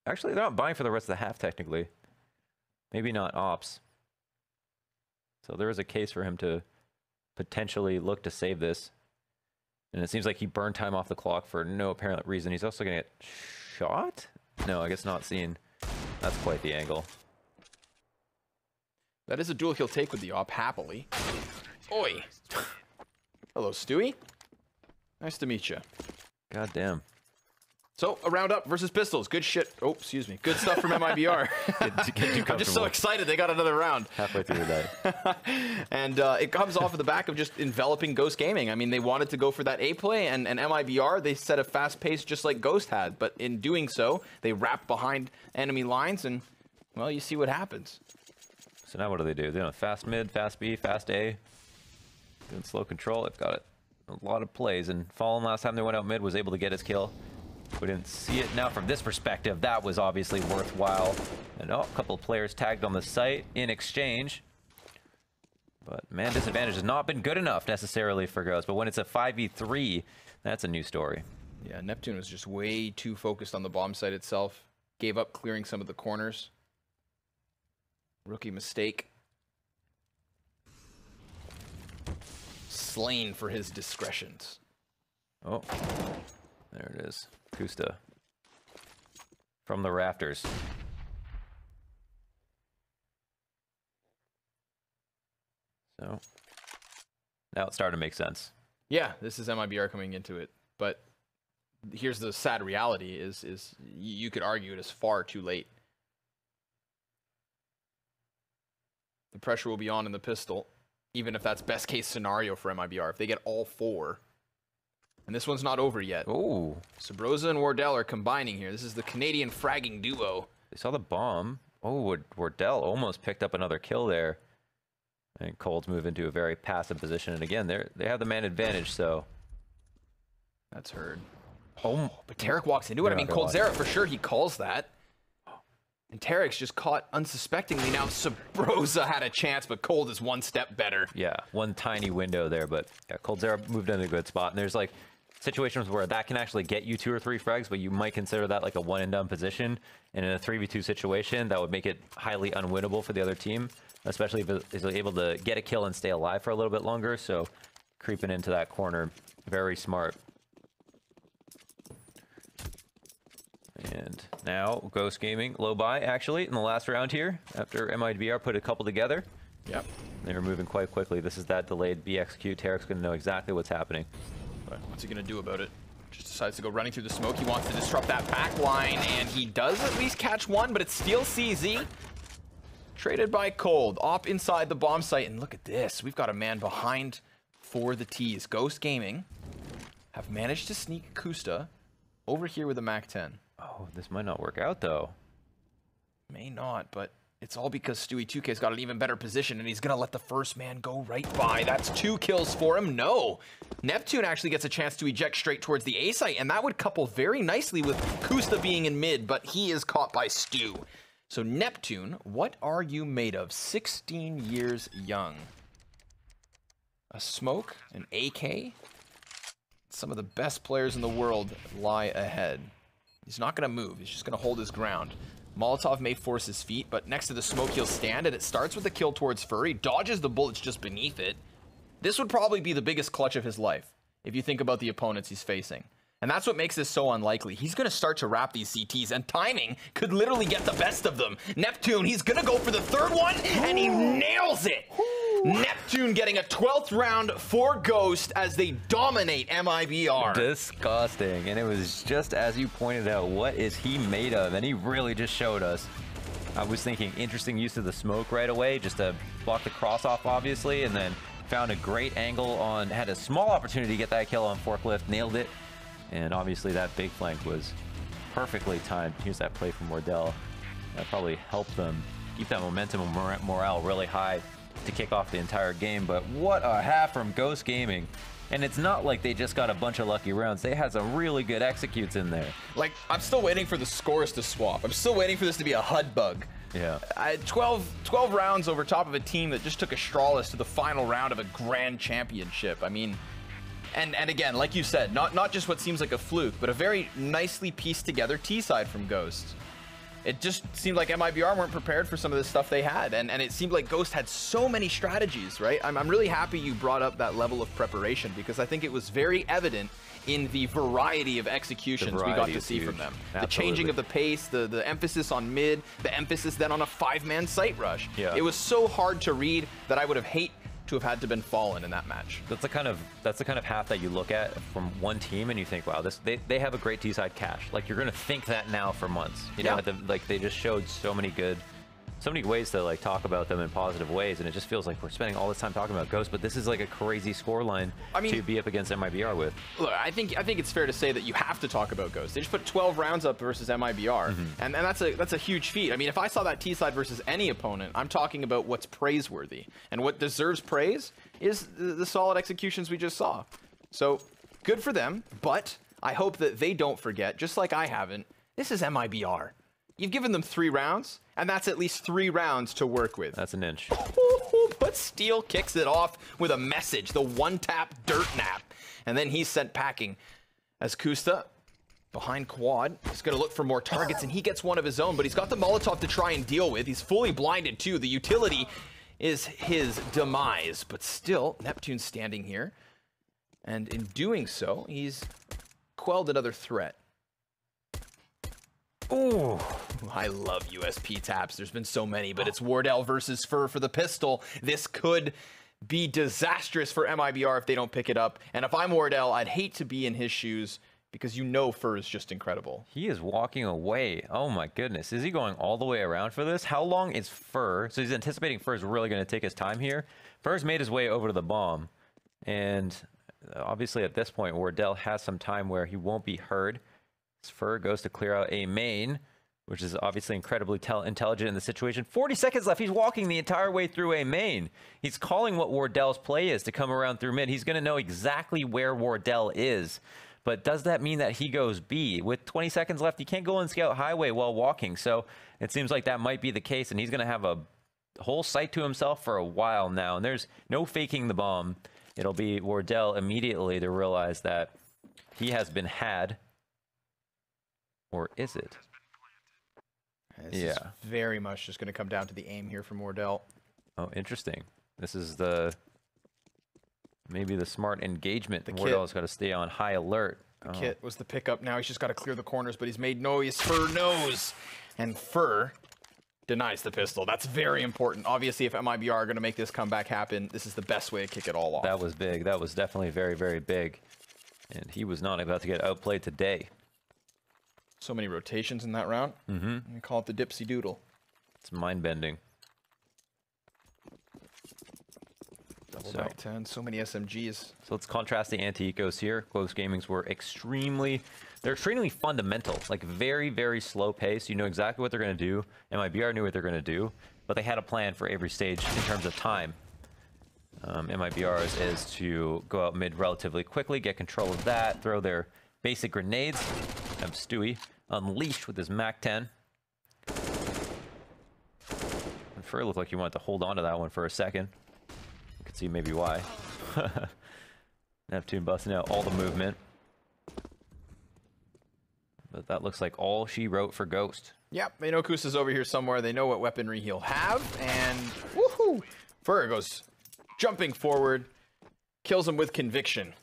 Actually, they're not buying for the rest of the half, technically. Maybe not ops. So there is a case for him to potentially look to save this. And it seems like he burned time off the clock for no apparent reason. He's also going to get shot? No, I guess not seen. That's quite the angle. That is a duel he'll take with the op, happily. Oi! Hello, Stewie. Nice to meet you. God damn. So, a round up versus Pistols. Good shit. Oh, excuse me. Good stuff from MIBR. I'm just so excited they got another round. Halfway through the day. And it comes off of the back of just enveloping Ghost Gaming. I mean, they wanted to go for that A play, and MIBR, they set a fast pace just like Ghost had. But in doing so, they wrap behind enemy lines, and, well, you see what happens. So now what do? They're doing fast mid, fast B, fast A. Doing slow control. They've got a lot of plays. And Fallen last time they went out mid was able to get his kill. We didn't see it. Now from this perspective, that was obviously worthwhile. And a couple of players tagged on the site in exchange. But man, disadvantage has not been good enough necessarily for Ghost. But when it's a 5v3, that's a new story. Yeah, Neptune was just way too focused on the bomb site itself. Gave up clearing some of the corners. Rookie mistake. Slain for his discretions. Oh, there it is. Kusta. From the rafters. So, now it's starting to make sense. Yeah, this is MIBR coming into it. But here's the sad reality is you could argue it is far too late. pressure will be on in the pistol, even if that's best case scenario for MIBR. If they get all 4. And this one's not over yet. Oh. Sabrosa and Wardell are combining here. This is the Canadian fragging duo. They saw the bomb. Oh, Wardell almost picked up another kill there. And Colds move into a very passive position. And again, they have the man advantage, so. That's heard. Oh, but Tarek walks into it. I mean, Coldzera for sure, he calls that. And Tarek's just caught unsuspectingly. Now Sabrosa had a chance, but Cold is one step better. Yeah, one tiny window there, but yeah, Coldzera moved into a good spot. And there's like situations where that can actually get you 2 or 3 frags, but you might consider that like a one and done position. And in a 3v2 situation, that would make it highly unwinnable for the other team, especially if it is able to get a kill and stay alive for a little bit longer. So creeping into that corner, very smart. And now Ghost Gaming low buy actually in the last round here after MIBR put a couple together. Yep. They were moving quite quickly. This is that delayed B execute. Tarek's going to know exactly what's happening. But what's he going to do about it? Just decides to go running through the smoke. He wants to disrupt that back line, and he does at least catch one, but it's still CZ. Traded by Cold. Op inside the bomb site, and look at this. We've got a man behind for the T's. Ghost Gaming have managed to sneak Kusta over here with a MAC-10. Oh, this might not work out, though. May not, but it's all because Stewie 2K's got an even better position, and he's going to let the first man go right by. That's 2 kills for him. No. Neptune actually gets a chance to eject straight towards the A site, and that would couple very nicely with Kusta being in mid, but he is caught by Stu. So Neptune, what are you made of? 16 years young. A smoke, an AK. Some of the best players in the world lie ahead. He's not going to move. He's just going to hold his ground. Molotov may force his feet, but next to the smoke, he'll stand, and it starts with a kill towards Furry. Dodges the bullets just beneath it. This would probably be the biggest clutch of his life, if you think about the opponents he's facing. And that's what makes this so unlikely. He's going to start to wrap these CTs, and timing could literally get the best of them. Neptune, he's going to go for the 3rd one, and he nails it! Neptune getting a 12th round for Ghost as they dominate MIBR. Disgusting. And it was just as you pointed out, what is he made of? And he really just showed us. I was thinking interesting use of the smoke right away, just to block the cross off, obviously, and then found a great angle on, had a small opportunity to get that kill on Forklift, nailed it. And obviously that big flank was perfectly timed. Here's that play from Wardell. That probably helped them keep that momentum and morale really high to kick off the entire game. But what a half from Ghost Gaming. And it's not like they just got a bunch of lucky rounds. They had some really good executes in there. Like, I'm still waiting for the scores to swap. I'm still waiting for this to be a HUD bug. Yeah. 12 rounds over top of a team that just took a strawless to the final round of a grand championship. I mean, and again, like you said, not just what seems like a fluke, but a very nicely pieced together T-side from Ghost. It just seemed like MIBR weren't prepared for some of the stuff they had, and it seemed like Ghost had so many strategies, right? I'm really happy you brought up that level of preparation, because I think it was very evident in the variety of executions we got to see from them. Absolutely. The changing of the pace, the emphasis on mid, the emphasis then on a 5-man site rush. Yeah. It was so hard to read that I would have hated to have had to been fallen in that match. That's the kind of half that you look at from one team and you think, wow, they have a great T-side cache. Like, you're gonna think that now for months. You know, like they just showed so many ways to like talk about them in positive ways, and it just feels like we're spending all this time talking about Ghost, but this is like a crazy scoreline to be up against MIBR with. Look, I think it's fair to say that you have to talk about Ghost. They just put 12 rounds up versus MIBR, and that's a huge feat. I mean, if I saw that T-side versus any opponent, I'm talking about what's praiseworthy, and what deserves praise is the solid executions we just saw. So good for them, but I hope that they don't forget, just like I haven't, this is MIBR. You've given them 3 rounds, and that's at least 3 rounds to work with. That's an inch. But Steele kicks it off with a message, the one-tap dirt nap. And then he's sent packing as Kusta, behind quad, is going to look for more targets, and he gets one of his own, but he's got the Molotov to try and deal with. He's fully blinded, too. The utility is his demise, but still, Neptune's standing here. And in doing so, he's quelled another threat. Ooh, I love USP taps. There's been so many, but it's Wardell versus Fur for the pistol. This could be disastrous for MIBR if they don't pick it up. And if I'm Wardell, I'd hate to be in his shoes. because you know Fur is just incredible. He is walking away. Oh my goodness. Is he going all the way around for this? How long is Fur? So he's anticipating Fur's really going to take his time here. Fur's made his way over to the bomb. And obviously at this point, Wardell has some time where he won't be heard. Fur goes to clear out a main, which is obviously incredibly intelligent in the situation. 40 seconds left. He's walking the entire way through a main. He's calling what Wardell's play is to come around through mid. He's going to know exactly where Wardell is. But does that mean that he goes B? With 20 seconds left, he can't go on Scout Highway while walking. So it seems like that might be the case, and he's going to have a whole site to himself for a while now. And there's no faking the bomb. It'll be Wardell immediately to realize that he has been had. Or is it? This is very much just going to come down to the aim here from Wardell. Oh, interesting. This is maybe the smart engagement. Wardell's got to stay on high alert. The kit was the pickup. Now he's just got to clear the corners, but he's made noise. Fur knows. And Fur denies the pistol. That's very important. Obviously, if MIBR are going to make this comeback happen, this is the best way to kick it all off. That was big. That was definitely very, very big. And he was not about to get outplayed today. So many rotations in that round. We call it the Dipsy Doodle. It's mind-bending. Double back 10, so many SMGs. So let's contrast the anti-ecos here. Close Gaming's were they're extremely fundamental, like very, very slow pace. You know exactly what they're going to do. MIBR knew what they're going to do, but they had a plan for every stage in terms of time. MIBR's is to go out mid relatively quickly, get control of that, throw their basic grenades. Have Stewie unleashed with his MAC-10. And Fur looked like he wanted to hold on to that one for a second. You can see maybe why. Neptune busting out all the movement. But that looks like all she wrote for Ghost. Yep, they know Kusa's over here somewhere. They know what weaponry he'll have. And woohoo! Fur goes jumping forward, kills him with conviction.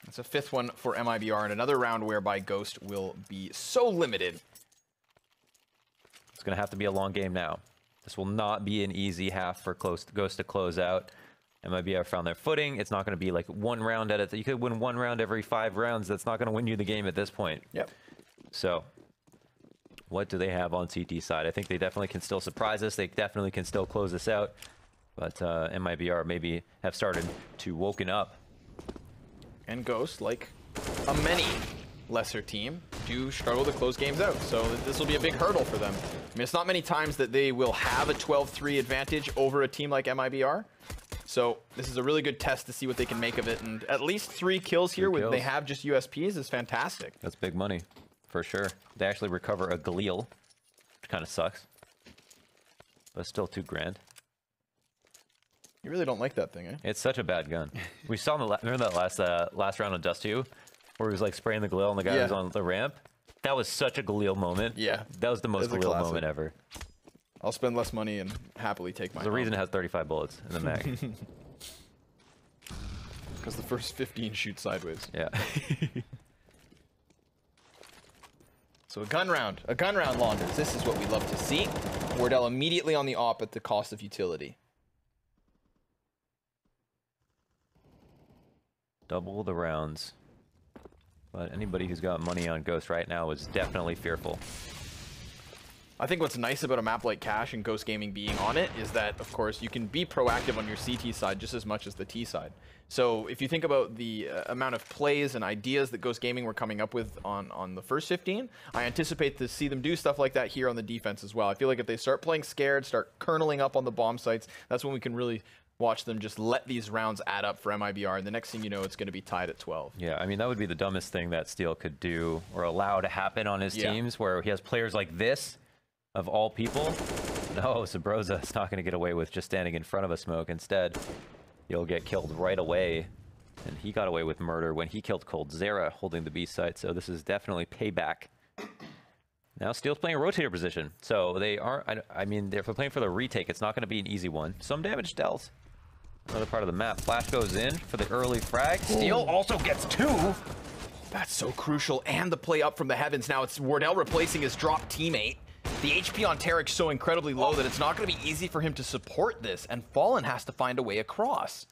It's a 5th one for MIBR and another round whereby Ghost will be so limited. It's going to have to be a long game now. This will not be an easy half for Ghost to close out. MIBR found their footing. It's not going to be like one round at it. You could win one round every 5 rounds. That's not going to win you the game at this point. Yep. So what do they have on CT side? I think they definitely can still surprise us. They definitely can still close this out. But MIBR maybe have started to woken up. And Ghost, like a many lesser team, do struggle to close games out. So this will be a big hurdle for them. I mean, it's not many times that they will have a 12-3 advantage over a team like MIBR. So this is a really good test to see what they can make of it. And at least 3 kills here when they have just USPs is fantastic. That's big money, for sure. They actually recover a Galil, which kind of sucks. But still $2,000. You really don't like that thing, eh? It's such a bad gun. We saw remember that last round of Dust 2, where he was like spraying the Galil and the guy was on the ramp? That was such a Galil moment. Yeah. That was the most Galil moment ever. I'll spend less money and happily take my There's a reason it has 35 bullets in the mag. Because the first 15 shoot sideways. Yeah. So a gun round, Launders. This is what we love to see. Wardell immediately on the op at the cost of utility. Double the rounds. But anybody who's got money on Ghost right now is definitely fearful. I think what's nice about a map like Cash and Ghost Gaming being on it is that, of course, you can be proactive on your CT side just as much as the T side. So if you think about the amount of plays and ideas that Ghost Gaming were coming up with on the first 15, I anticipate to see them do stuff like that here on the defense as well. I feel like if they start playing scared, start kerneling up on the bomb sites, that's when we can really watch them just let these rounds add up for MIBR, and the next thing you know, it's going to be tied at 12. Yeah, I mean, that would be the dumbest thing that Steel could do or allow to happen on his teams, where he has players like this, of all people. No, Sabrosa is not going to get away with just standing in front of a smoke. Instead, he'll get killed right away. And he got away with murder when he killed Coldzera holding the B site, so this is definitely payback. Now Steel's playing a rotator position, so they are, I mean, if they're playing for the retake, it's not going to be an easy one. Some damage dealt. Another part of the map. Flash goes in for the early frag. Steel also gets 2. That's so crucial, and the play up from the heavens. Now it's Wardell replacing his drop teammate. The HP on Tarek's so incredibly low that it's not going to be easy for him to support this, and Fallen has to find a way across.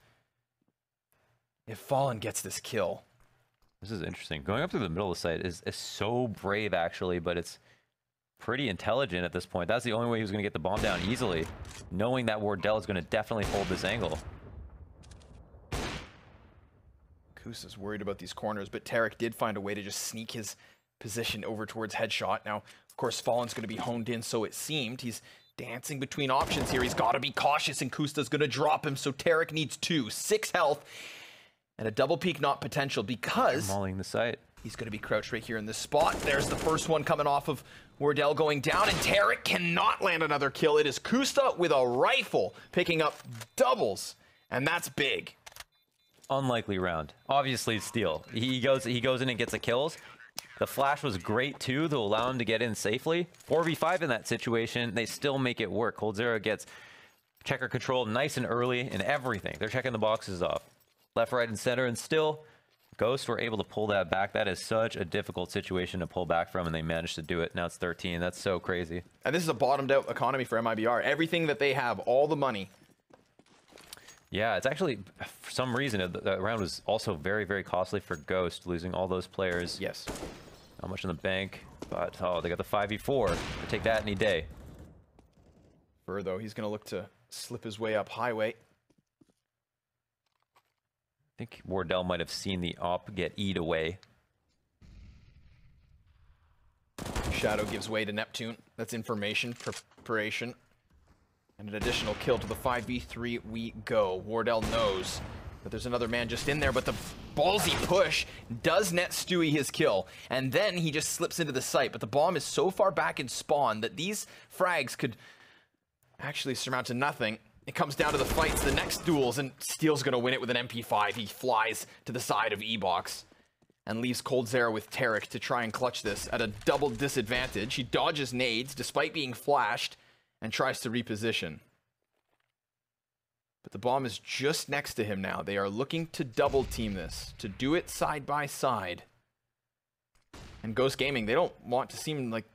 If Fallen gets this kill, This is interesting. Going up through the middle of the site is so brave, actually, but it's pretty intelligent at this point. That's the only way he was going to get the bomb down easily, knowing that Wardell is going to definitely hold this angle. Kusta's worried about these corners, but Tarek did find a way to just sneak his position over towards headshot. Now, of course, Fallen's going to be honed in, so it seemed. He's dancing between options here. He's got to be cautious, and Kusta's going to drop him, so Tarek needs 6 health. And a double peek not potential because mauling the site. He's going to be crouched right here in this spot. There's the first one coming off of Wardell going down, and Tarek cannot land another kill. It is Kusta with a rifle picking up doubles, and that's big. Unlikely round. Obviously, steal. He goes in and gets the kills. The flash was great too to allow him to get in safely. 4v5 in that situation, they still make it work. coldzera gets checker control nice and early and everything. They're checking the boxes off. Left, right, and center, and still, Ghost were able to pull that back. That is such a difficult situation to pull back from, and they managed to do it. Now it's 13. That's so crazy. And this is a bottomed-out economy for MIBR. Everything that they have, all the money. Yeah, it's actually, for some reason, the round was also very, very costly for Ghost, losing all those players. Yes. Not much in the bank, but, oh, they got the 5v4. They'll take that any day. Burr, though, he's going to look to slip his way up highway. I think Wardell might have seen the op get E'd away. Shadow gives way to Neptune. That's information, preparation. And an additional kill to the 5v3 we go. Wardell knows that there's another man just in there, but the ballsy push does net Stewie his kill. And then he just slips into the site, but the bomb is so far back in spawn that these frags could actually surmount to nothing. It comes down to the fights, the next duels, and Steel's going to win it with an MP5. He flies to the side of E-Box and leaves coldzera with Tarek to try and clutch this at a double disadvantage. He dodges nades despite being flashed and tries to reposition. But the bomb is just next to him now. They are looking to double team this, to do it side by side. And Ghost Gaming, they don't want to seem like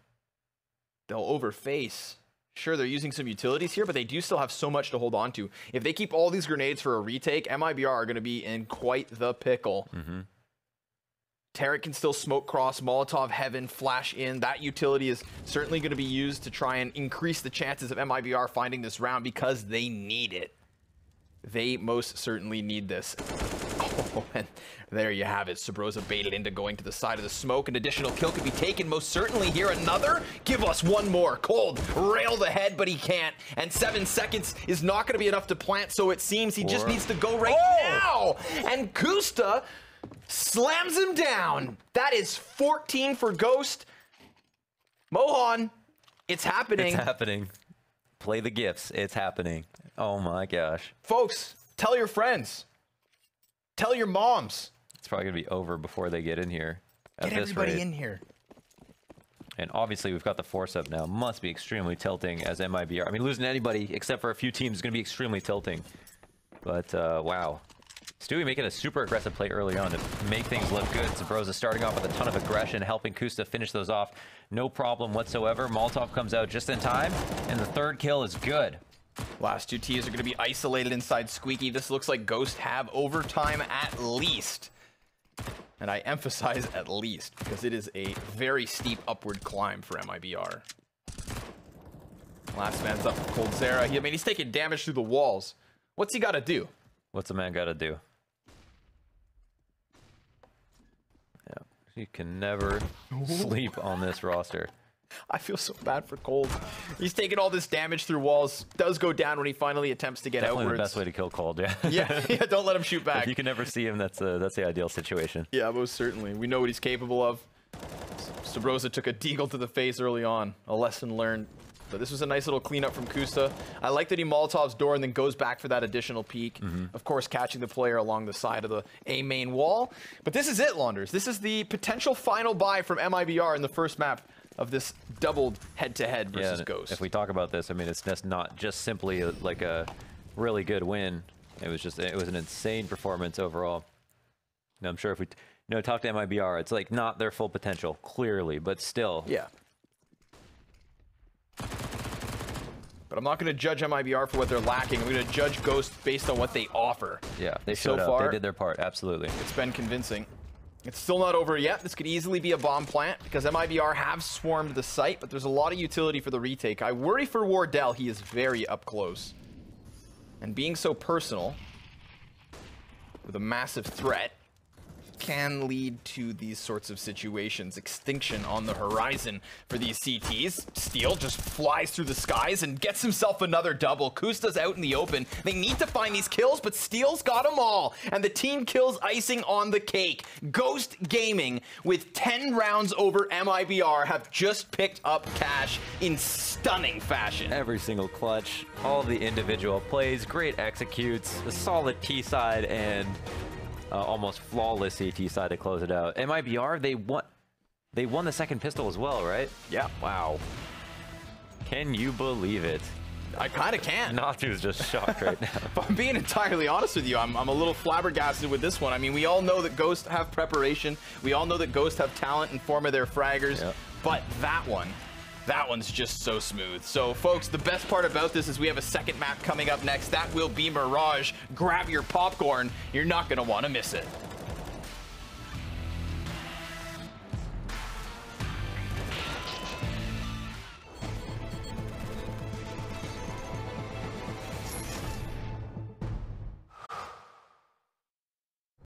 they'll overface. Sure, they're using some utilities here, but they do still have so much to hold on to. If they keep all these grenades for a retake, MIBR are going to be in quite the pickle. Tarek can still smoke cross, Molotov heaven, flash in. That utility is certainly going to be used to try and increase the chances of MIBR finding this round because they need it. They most certainly need this. Oh, and there you have it. Sabrosa baited into going to the side of the smoke. An additional kill could be taken most certainly here. Another? Give us one more. Cold rail the head, but he can't. And 7 seconds is not going to be enough to plant, so it seems he just needs to go right now. And Kusta slams him down. That is 14 for Ghost. Mohan, it's happening. It's happening. Play the gifts. It's happening. Oh my gosh. Folks, tell your friends. Tell your moms. It's probably going to be over before they get in here. Get everybody in here. And obviously, we've got the force up now. Must be extremely tilting as MIBR. I mean, losing anybody except for a few teams is going to be extremely tilting. But, wow. Stewie making a super aggressive play early on to make things look good. Sabrosa starting off with a ton of aggression, helping Kusta finish those off. No problem whatsoever. Molotov comes out just in time, and the third kill is good. Last two Ts are going to be isolated inside Squeaky. This looks like Ghost have overtime at least. And I emphasize at least, because it is a very steep upward climb for MIBR. Last man's up for coldzera. I mean, he's taking damage through the walls. What's he got to do? What's a man got to do? Yeah, you can never sleep on this roster. I feel so bad for Cold. He's taking all this damage through walls. Does go down when he finally attempts to get Definitely outwards. The best way to kill Cold, yeah. yeah, don't let him shoot back. If you can never see him, that's the ideal situation. Yeah, most certainly. We know what he's capable of. Sabrosa took a deagle to the face early on. A lesson learned. But this was a nice little cleanup from Kusta. I like that he Molotovs door and then goes back for that additional peek. Of course, catching the player along the side of the A main wall. But this is it, Launders. This is the potential final buy from MIBR in the first map of this doubled head-to-head versus Ghost. If we talk about this, I mean, it's not just simply like a really good win. It was an insane performance overall. Now, I'm sure if we talk to MIBR, it's like not their full potential, clearly, but still. Yeah. But I'm not going to judge MIBR for what they're lacking. I'm going to judge Ghost based on what they offer. Yeah, they showed up. They did their part, absolutely. It's been convincing. It's still not over yet. This could easily be a bomb plant because MIBR have swarmed the site, but there's a lot of utility for the retake. I worry for Wardell. He is very up close. And being so personal with a massive threat can lead to these sorts of situations. Extinction on the horizon for these CTs. Steel just flies through the skies and gets himself another double. Kusta's out in the open. They need to find these kills, but Steel's got them all. And the team kills icing on the cake. Ghost Gaming, with 10 rounds over MIBR, have just picked up cash in stunning fashion. Every single clutch, all the individual plays, great executes, a solid T side, and almost flawless CT side to close it out. MIBR, they won the second pistol as well, right? Yeah. Wow. Can you believe it? I kind of can. Natsu's just shocked right now. If I'm being entirely honest with you, I'm a little flabbergasted with this one. I mean, we all know that Ghost have preparation. We all know that Ghost have talent in form of their fraggers. Yep. But that one's just so smooth. So, folks, the best part about this is we have a second map coming up next. That will be Mirage. Grab your popcorn. You're not going to want to miss it.